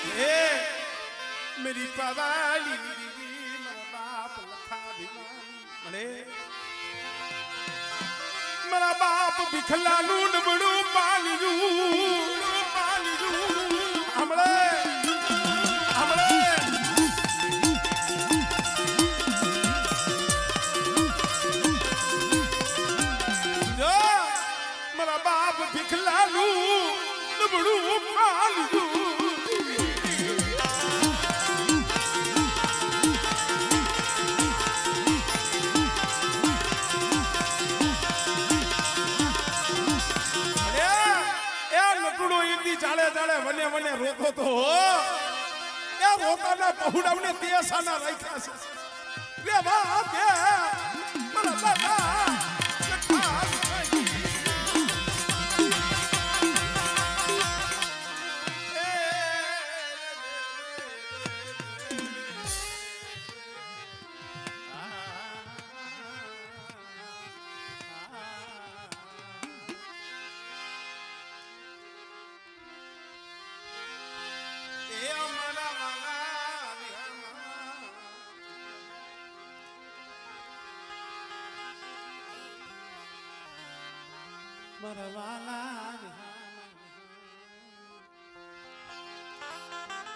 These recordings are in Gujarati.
ए मेरी पवाली दीदी मेरा बाप लखा भिवानी मरे मेरा बाप बिखलालू नबड़ू पालियू हमले हमले जो मेरा बाप बिखलालू नबड़ू पालियू ચાલે ચાલે વને વને રોતો તો એ રોતાના પहुડાવને તેસાના રાખ્યા છે રે બાપ એ મારા બાબા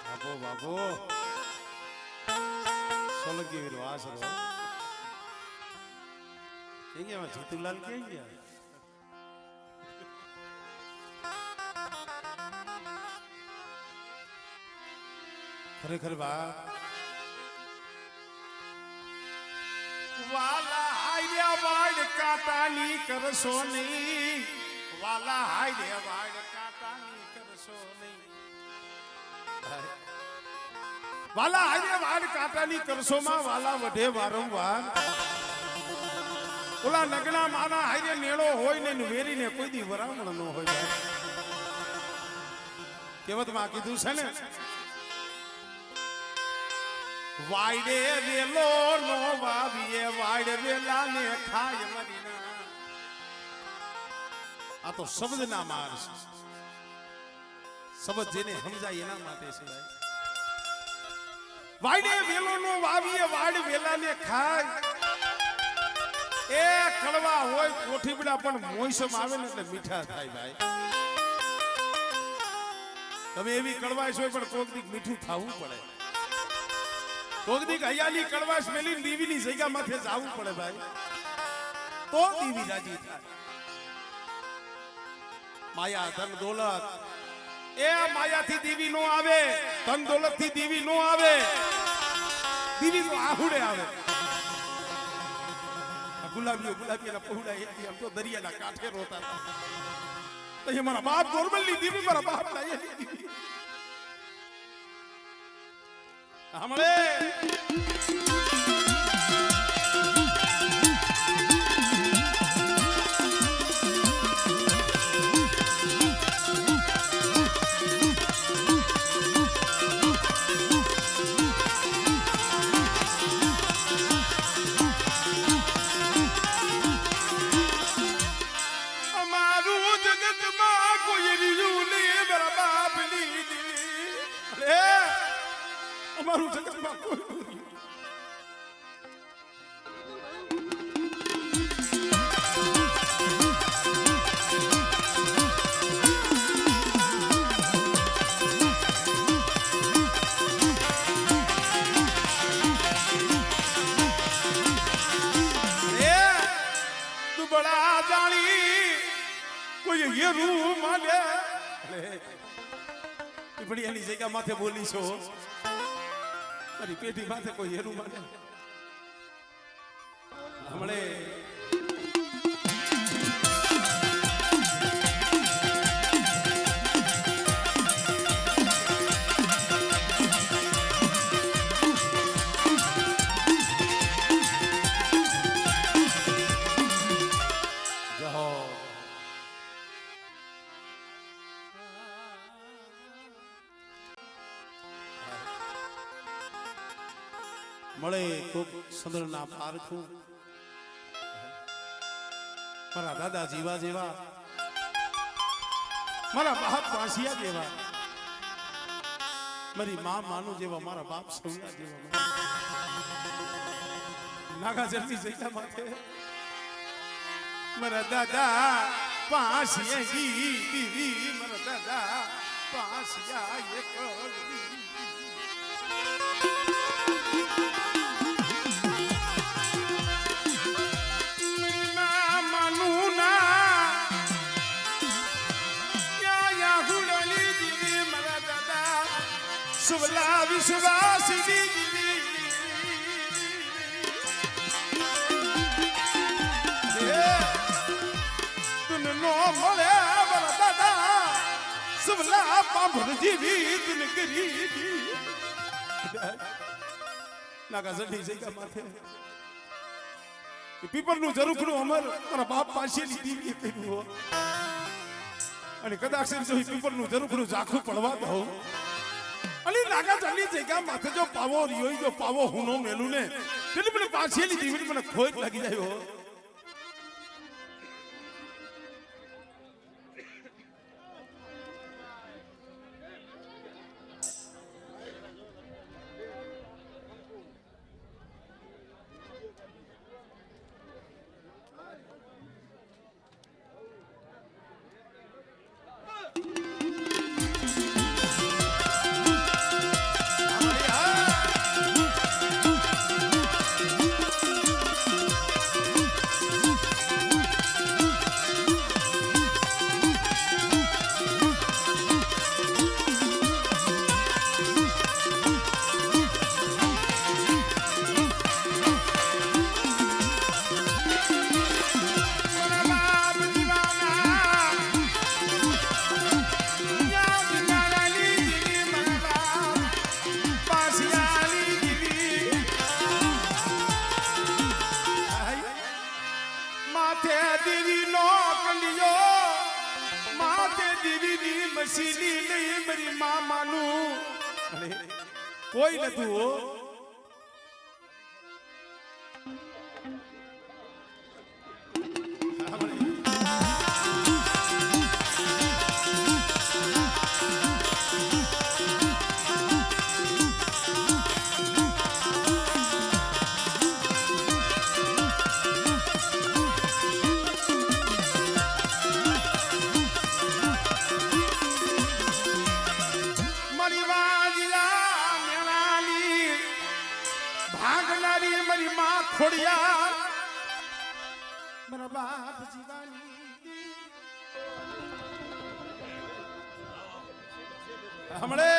બાબો બાબો સોલંકી વીરો આશરો કે ગયા જીતુલાલ કે ગયા ખરેખર બા વાલા હાઈયા વાડ કાટાની કરશો નહીં વાલા હાઈયા વાડ કાટાની કરશો નહીં વાલા હાઈયા વાડ કાટાની કરશો માં વાલા વઢે વારંવાર ઓલા નગના માના હાઈરે નેળો હોય ને વેરીને કોઈ દી વરામણ ન હોય કેવત માં કીધું છે ને વાયડે વેલો નો વાવીએ વાયડે વેલા ને ખાય મરીના આ તો શબ્દ ના માર છે શબ્દ જેને સમજાય એના માટે છે વાયડે વેલો નો વાવીએ વાયડે વેલા ને ખાય એ કડવા હોય કોઠીબડા પણ મોસમ આવે ને એટલે મીઠા થાય ભાઈ તમે એવી કડવાશ હોય પણ કોક દીક મીઠું ખાવું પડે કોકદીક હયાલી કડવાશ મેલી દીવીની જગ્યા માથે જાવું પડે ભાઈ તો દીવી રાજી થાય માયા ધન દોલત એ માયાથી દીવી નો આવે ધન દોલત થી દીવી નો આવે દીવી તો આહુડે આવે ગુલાબીના પહોળા એથી આમ તો દરિયાના કાંઠે રોતા હતા તો મારા બાપ નોર્મલની દીવી મારા બાપ ના દીવી हमरे અમારું જગતમાં કોઈ નથી તું બડા જાણી કોઈ હેરું માને બડી એની જગ્યા માથે બોલી છો મારી પેઢી માથે કોઈ હેરું માને હમણે મળે કોક સંદરના પારખું મારા દાદા જીવા જેવા મારા બાપ વાંસિયા જેવા મારી માં માનું જેવા મારા બાપ સૌના જેવા નાગા જલ્દી જગ્યા માથે મારા દાદા પાસિયા દીવી મારા દાદા પાસિયા એક માનું ના યા હુડલી દીવી મારા દાદા સુવલા વિશ્વાસી મળે મારા દાદા સુવલા પાંભર જીવી તું ગરીબી નાગા જડી જગ્યા માથે પીપર નું જરૂખનું અમર મારા બાપ પાસેની દીવી કર્યું હો અને કદાચ જો પીપર નું જરૂખનું ઝાખું પડવા દો અને નાગા જડી જગ્યા માથે જો પાવો રહ્યો જો પાવો હુનો મેલું ને એટલે મને પાસેની દીવી મને ખોટ લાગી જાય હો મારી માં માનું કોઈ નતું હો મારી માં ખોડિયા મારા બાપ જીવાની હમણે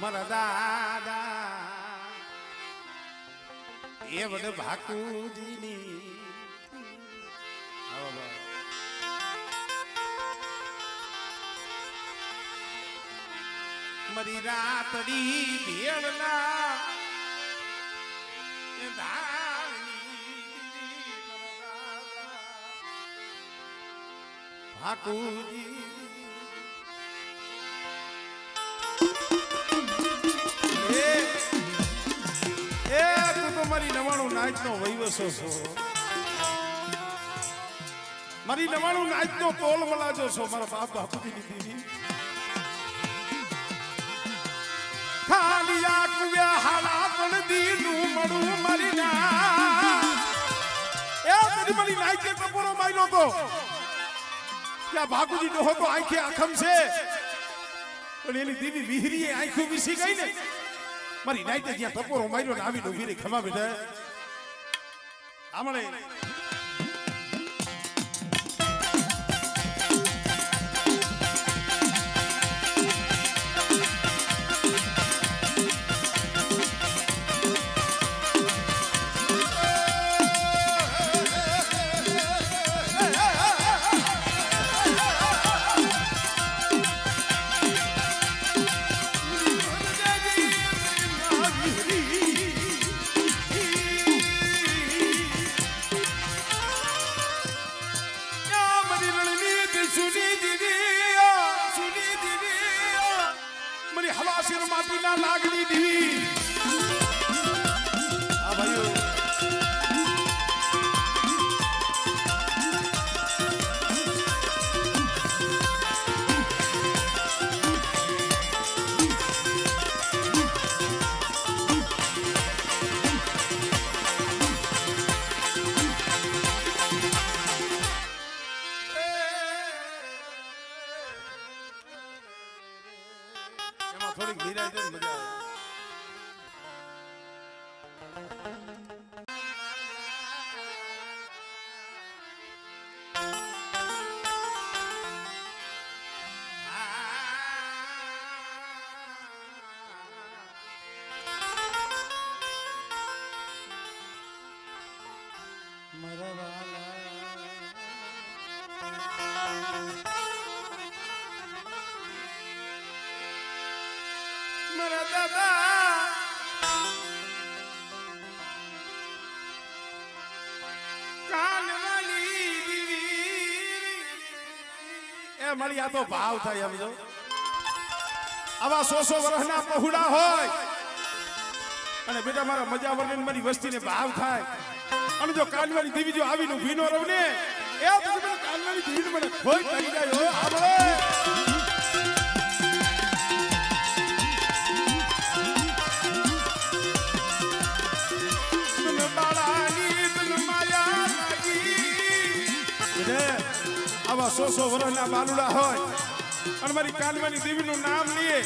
મારા દાદા એ વડે ભાકુજીની મારી રાતડી ભેળના ભાકુજી મારી નવાણું નાચ નો વૈવસો છો મારી નવાણું નાચ નો તોલ વલાજો છો મારા બાપ બાપુજી દીદી ખાલી આકવ્યા હાલા પણ દીનું મળું મારી ના એ તરી મારી નાચ કે ટપોરો માર્યો તો કે ભાગુજી ડોહો તો આંખે આખમ છે પણ એની દીવી વિહરીએ આંખું વિસી ગઈ ને મારી નાઈતે જ્યાં ટપોરો માર્યો ને આવી ડૂબી ખમા બેઠા આમણે મારા દાદા કાનવાલી દીવી એ મળી આ તો ભાવ થાય સમજો આવા 100 વર્ષના પહોળા હોય અને બેટા મારા મજા વર્ણન મારી વસ્તીને ભાવ થાય અને જો કાનવાલી દેવી જો આવીને ભીનો રવને એ પછી કાનવાલી દેવીને મને ખોઈ પડી જાય હો આપણે આવા 100 વર્ષના બાલુડા હોય અને મારી કાનવાની દેવીનું નામ લઈએ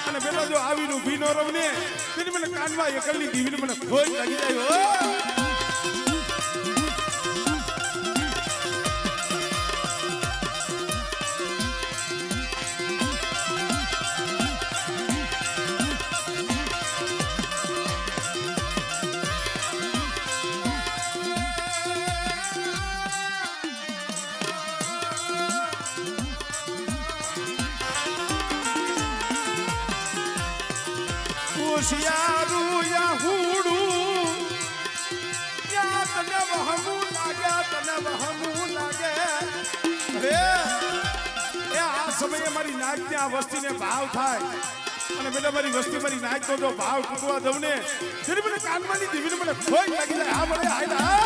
અને બેટા જો આવીનું ભીનો રવને તેની મને કાનવા એકલની દેવીને મને ખોઈ લાગી જાય હો હોશિયારું યાહુડું યા તને વહમું લાગે રે એ આ સમયે મારી નાક ત્યાં વસ્તીને ભાવ થાય અને બેટા મારી વસ્તી મારી નાક તો જો ભાવ તૂટવા દઉં ને ત્યારે મને કાનવાની દેવીને મને ખોઈ લાગી જાય હા મને આયલા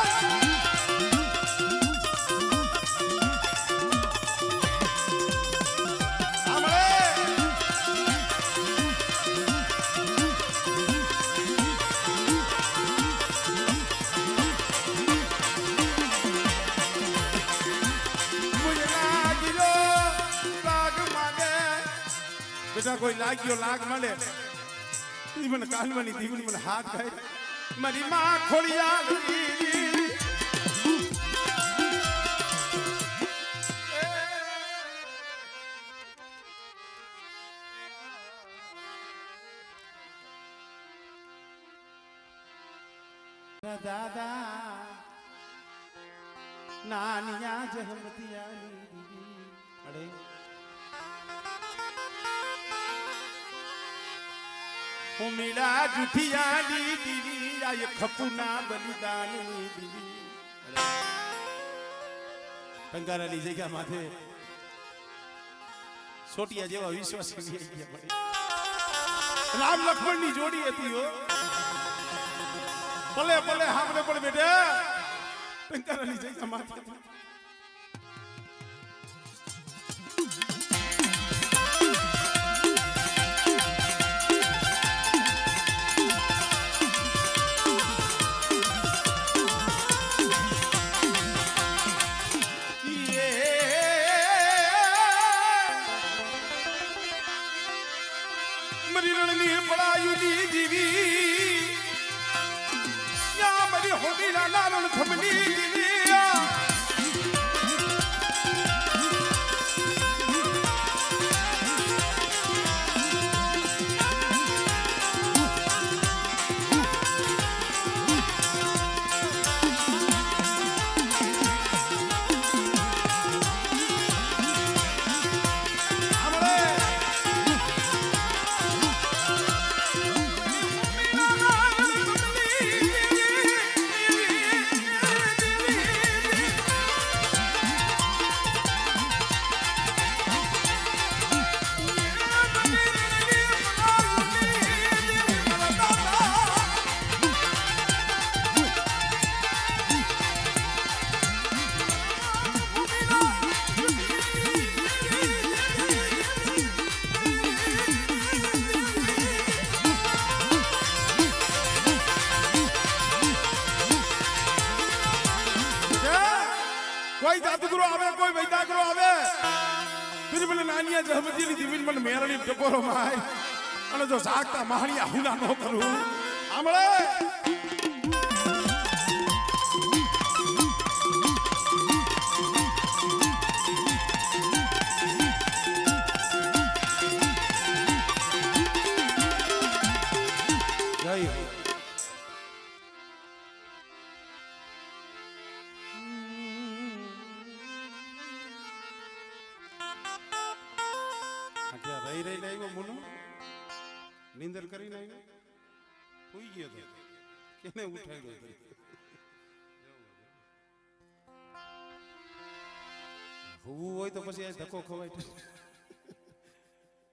બેટા કોઈ લાગ્યો લાગ મળે મને કાનવાની દીવની મને હાથ ખાય મારી માં ખોડિયા દાદા નાનિયા જહમતિયાની દીવી અરે ઉમીડા જુઠિયાની દીવી આ ખપુના બલિદાનની દીવી કંકારાની જગ્યા માથે સોટિયા જેવા વિશ્વાસ રામ લક્ષ્મણની જોડી હતી હો ભલે ભલે હામરે પણ બેટા કંકારાની જગ્યા માથે કોઈ જાદુગરો આવે કોઈ વૈદાગરો આવે તું મને નાનિયા જહમતીની દીવીન મને મેરણી ટકોરો માય અને જો જાગતા મહાણિયા હુલા ન કરું આમળે રહી રહીને આવ્યો મુનો નીંદર કરીને આવ્યો સુઈ ગયો તો કેને ઉઠાડ્યો હતો હોવું હોય તો પછી આ ધક્કો ખવાય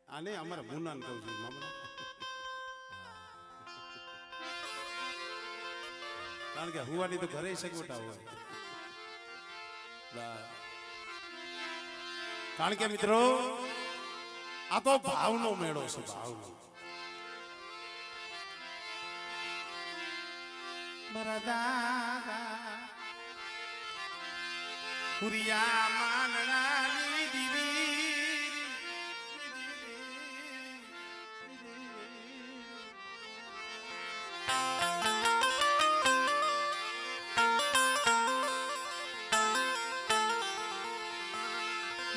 આને અમારા મુનાને કહું છું મામા કારણ કે હુવાની તો ઘરે સગવટા હોય કારણ કે મિત્રો આ તો ભાવનો મેળો છે ભાવનો મારા દાદા પુરિયા માનનાની દીવી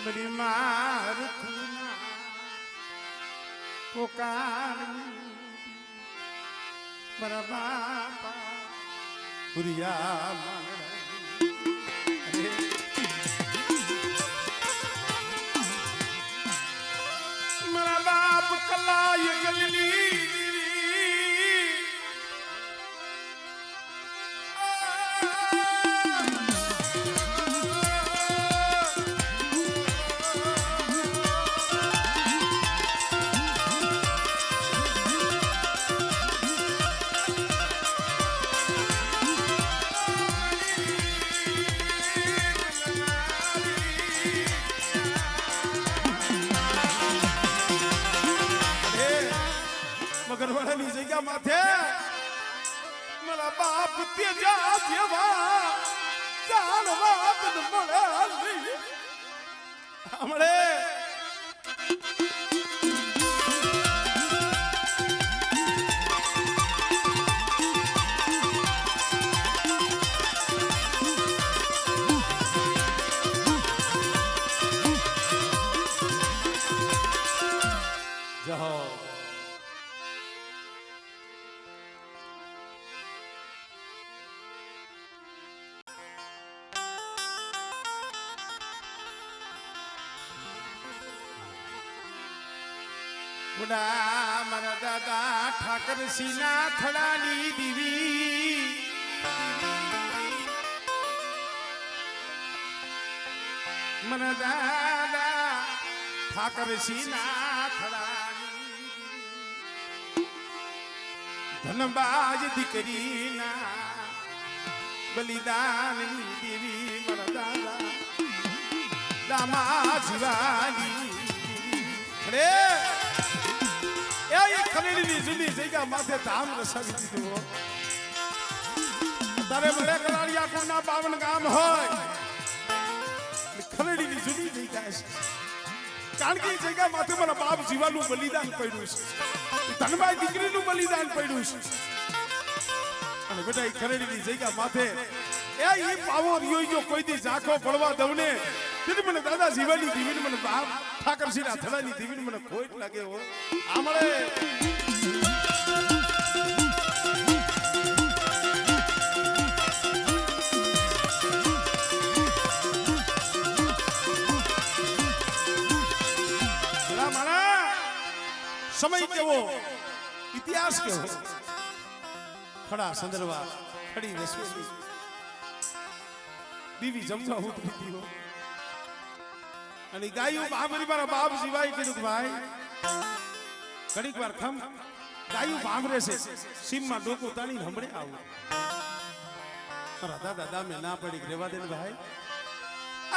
બડી માર પોકાર મારા બાપા પુરિયા મારા બાપ કલાય ગલી મગરવાડાની જગ્યા માથે મારા બાપ તેજા જેવા ચાલવા મળે હમણે જહો બુડા મારા દાદા ઠાકરસિંહ ના થડાની દીવી મારા દાદા ઠાકરસિંહ ના થડાની ધનબાજ દીકરીના બલિદાનની દેવી મારા દાદા દામા જીવાની અરે એ ખલેડીની જૂની જગ્યા માથે ધામ રસાવી દીધું તારે ભલે કલાડિયા કોના 52 ગામ હોય ખલેડીની જૂની જગ્યા છે કારણ કે જગ્યા માથે મારા બાપ જીવાનું બલિદાન પડ્યું છે ધનબાઈ દીકરીનું બલિદાન પડ્યું છે અને બેટા એ ખલેડીની જગ્યા માથે એ પાવો રહ્યો કોઈ દી ઝાંખો પડવા દઉં ને તેથી મને દાદા જીવાની દીવીને મને બાપ ઠાકરસિંહના થડાની દીવીને મને ખોટ લાગે હો આમળે સમય કેવો ઇતિહાસ કેવો ખડા સંદર્ભા ખડી રસવી દીવી જમવા ઉતરી દીધો અને ગાયું ભાંભરી મારા બાપ જીવાય કીધું કે ભાઈ ઘડીક વાર ખમ ગાયું ભાંભરે છે સીમમાં ડોકું તાણી હમણે આવું મારા દાદા દામે ના પડી રેવા દે ને ભાઈ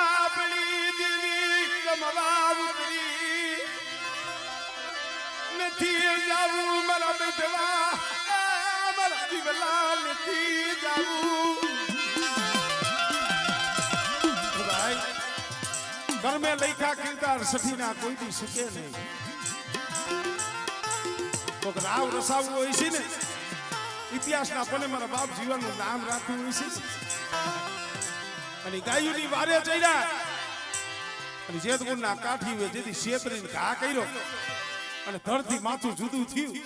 આપણી દીવી કમવા ઉતરી નથી જાવું મારા બેટવા મારા જીવલા નથી જાવું ભાઈ ઘર में લઈખા કિરદાર સઠીના કોઈ દી સુકે નહીં તો રાવ રસાવું હોય છે ને ઇતિહાસના પને મારા બાપ જીવનનું નામ રાખવું હોય છે અને ગાયુની વારે જઈરા અને જેતગુણના કાઠી વે જેથી શેતરીને ઘા કર્યો અને ધરતી માથું જુદું થયું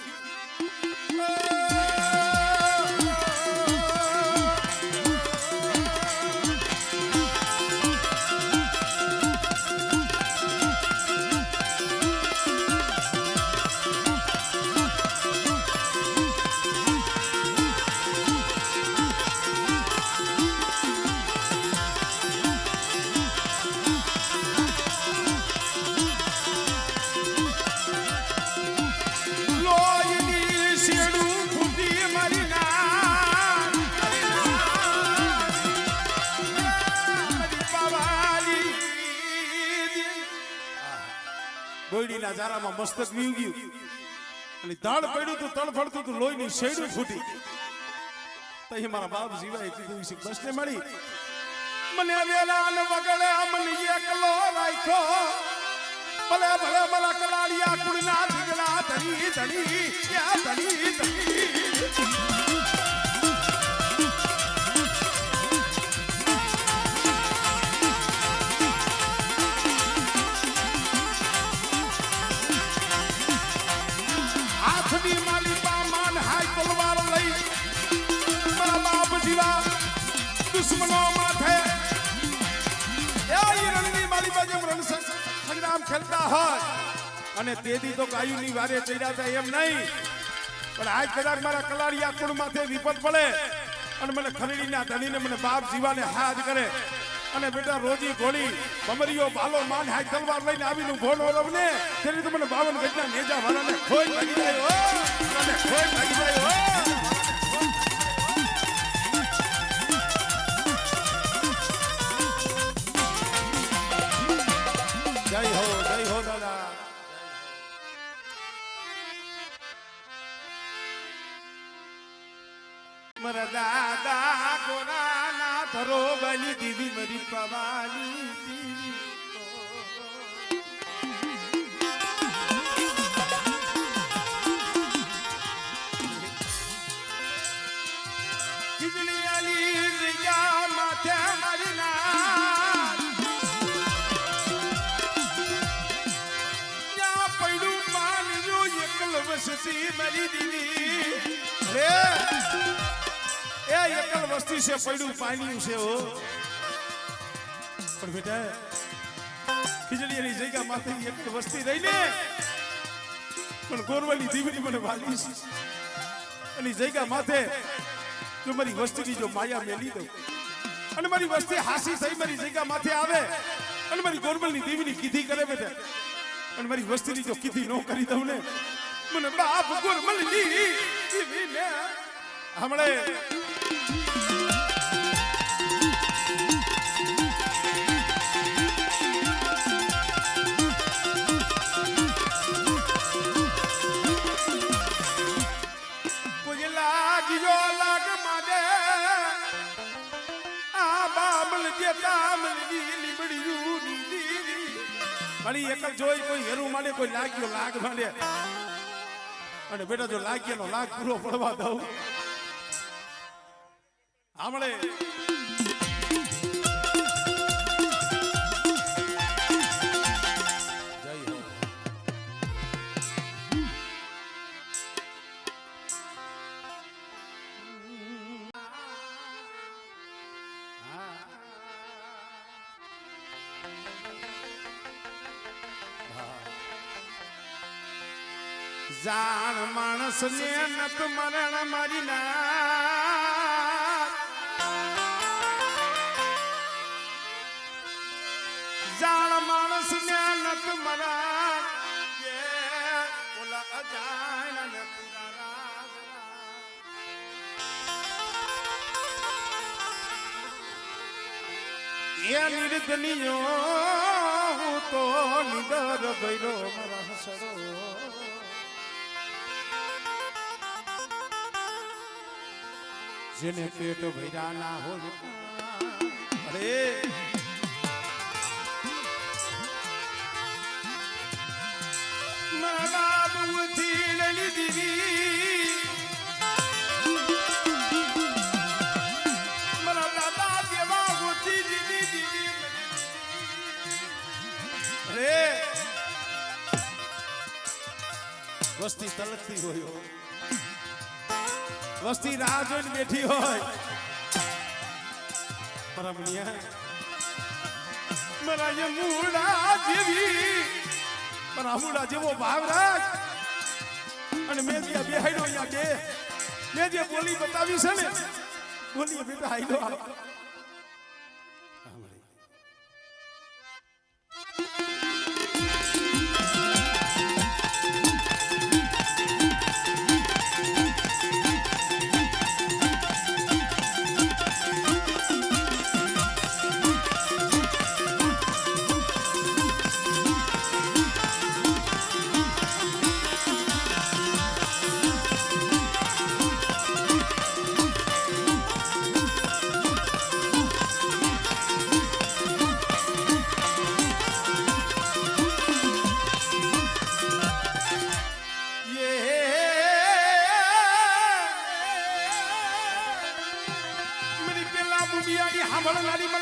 દોડીના જારામાં મસ્તક વીવ ગયું અને ધડ પડ્યું તું તળ ફળતું તું લોહીની શેડું ફૂટી તો એ મારા બાપ જીવાએ કીધું છે બસને મળી મને વેલા ને વગડે મને એકલો રાખ્યો ભલે ભલે ભલા કલાડિયા કુળના દીકરા ધણી ધણી ક્યાં ધણી ધણી હાથની માલી પામાન હાય તલવાર લઈ મારા બાપ જીવા દુશ્મનો માથે એ રણની માલી બાજુ રણ સંગ્રામ ખેલતા હોય અને તેદી તો ગાયુની વારે ચડ્યા હતા એમ નહીં પણ આજ કદાચ મારા કલાડિયા કુળ માથે વિપત પડે અને મને ખરીડીના ધણીને મને બાપ જીવાને હાથ કરે અને બેટા રોજી ઘોડી બમરીઓ બાલો માન હાય તલવાર લઈને આવીને ભોનો રવને તેની તો મને 52 ગજના નેજા વાળાને ખોઈ લાગી જાય હો અને ખોઈ લાગી જાય હો જય હો દાદા મારા દાદા ગોરાના ધરો બની દીવી મરી પવાની ખીજડી આલી રિયા માથે મારી ના યા પડ્યું માન્યું એકલ વસતી મરી દીવી રે એ એકલ વસ્તી છે પડ્યું પાણી છે હો પણ બેટા ખીજડીની જગ્યા માથે એકલ વસ્તી રહીને પણ ગોરવલી દીવની મને વાલી છે અને જગ્યા માથે જો મારી વસ્તીની જો માયા મેલી દઉં અને મારી વસ્તી હાસી થઈ મારી જગ્યા માથે આવે અને મારી ગોરવલની દીવની કીધી કરે બેટા અને મારી વસ્તીની જો કીધી નો કરી દઉં ને મને બાપ ગોરવલની દીવીને હમણે એકલ જોઈ કોઈ હેરું માંડે કોઈ લાગ્યો લાગ માંડે અને બેટા જો લાગ્યાનો લાગ પૂરો પડવા દઉં આમળે જાણ માણસ ને નત મરણ મારી ના જાણ માણસ ને નત મરણ ઓલા અજાણ ને એ નિર્દનીયો હું તો નિદર ગયો મારા હસડો જેને પેટ ભર્યા ના હોય અરે મારા બાબુથી લઈ દીધી મારા દાદા જેવા હોતી દીદી અરે વસ્તી તલકતી હોય વસ્તી રાહ જોઈને બેઠી હોય પરમણિયા મારા યમુડા જેવી મારા મુડા જેવો ભાવ રાખ અને મેં જે બેહાડ્યો અહીંયા કે મેં જે બોલી બતાવી છે ને બોલીએ બેટા હાઈલો આવ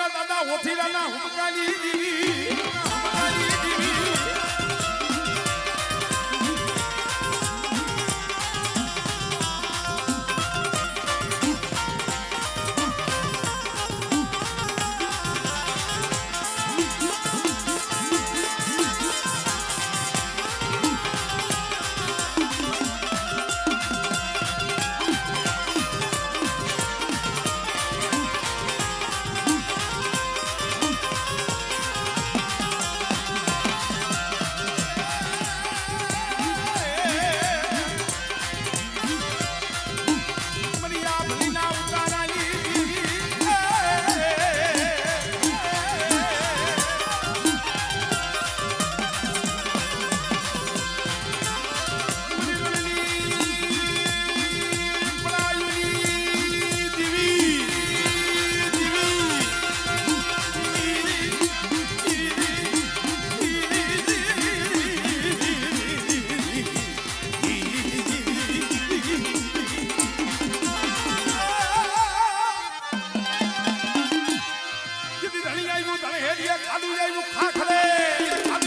મારા દાદા ઓથીરાના હુમકાની દીવી હુમકાની દીવી ખાધું જાય ખા ખડે